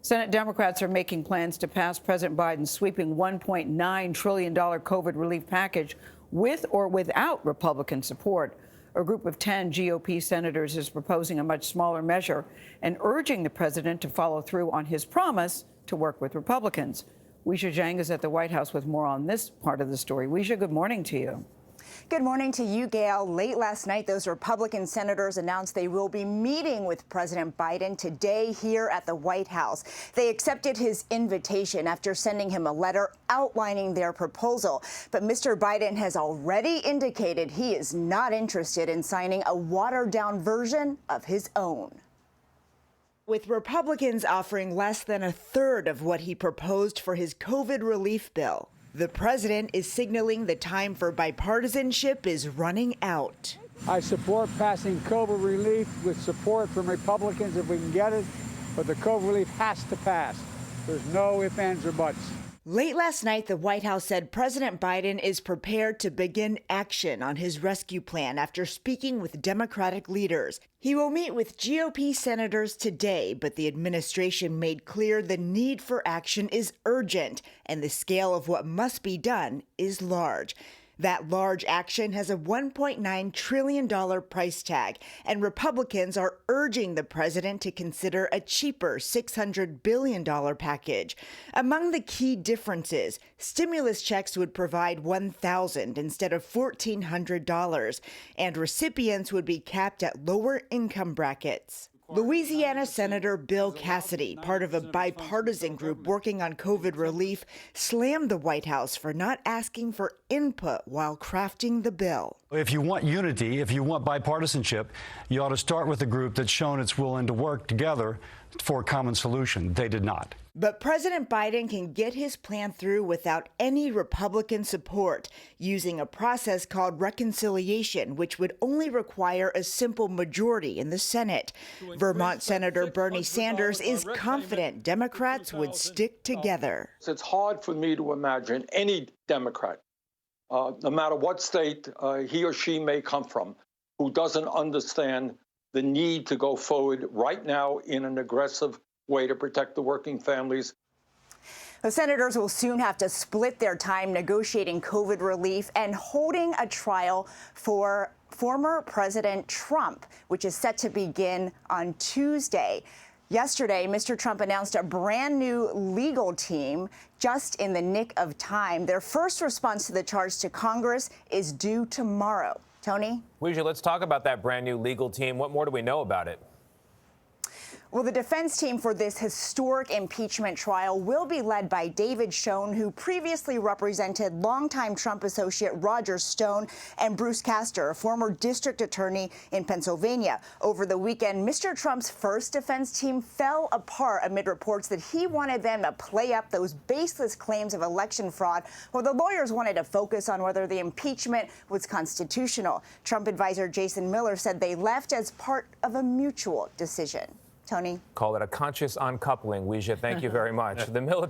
Senate Democrats are making plans to pass President Biden's sweeping $1.9 trillion COVID relief package with or without Republican support. A group of 10 GOP senators is proposing a much smaller measure and urging the president to follow through on his promise to work with Republicans. Weijia Jiang is at the White House with more on this part of the story. Weijia, good morning to you. Good morning to you, Gayle. Late last night, those Republican senators announced they will be meeting with President Biden today here at the White House. They accepted his invitation after sending him a letter outlining their proposal. But Mr. Biden has already indicated he is not interested in signing a watered-down version of his own. With Republicans offering less than a third of what he proposed for his COVID relief bill, the president is signaling the time for bipartisanship is running out. I support passing COVID relief with support from Republicans if we can get it, but the COVID relief has to pass. There's no ifs, ands, or buts. Late last night, the White House said President Biden is prepared to begin action on his rescue plan after speaking with Democratic leaders. He will meet with GOP senators today, but the administration made clear the need for action is urgent and the scale of what must be done is large. That large action has a $1.9 trillion price tag, and Republicans are urging the president to consider a cheaper $600 billion package. Among the key differences, stimulus checks would provide $1,000 instead of $1,400, and recipients would be capped at lower income brackets. Louisiana Senator Bill Cassidy, part of a bipartisan group working on COVID relief, slammed the White House for not asking for input while crafting the bill. If you want unity, if you want bipartisanship, you ought to start with a group that's shown it's willing to work together for a common solution. They did not. But President Biden can get his plan through without any Republican support, using a process called reconciliation, which would only require a simple majority in the Senate. Vermont Senator Bernie Sanders is confident Democrats would stick together. It's hard for me to imagine any Democrat, no matter what state he or she may come from, who doesn't understand the need to go forward right now in an aggressive way to protect the working families. The senators will soon have to split their time negotiating COVID relief and holding a trial for former President Trump, which is set to begin on Tuesday. Yesterday, Mr. Trump announced a brand new legal team just in the nick of time. Their first response to the charge to Congress is due tomorrow. Tony? Weijia, let's talk about that brand new legal team. What more do we know about it? Well, the defense team for this historic impeachment trial will be led by David Schoen, who previously represented longtime Trump associate Roger Stone, and Bruce Castor, a former district attorney in Pennsylvania. Over the weekend, Mr. Trump's first defense team fell apart amid reports that he wanted them to play up those baseless claims of election fraud, while the lawyers wanted to focus on whether the impeachment was constitutional. Trump advisor Jason Miller said they left as part of a mutual decision. Tony? Call it a conscious uncoupling. Weijia, thank you very much. The military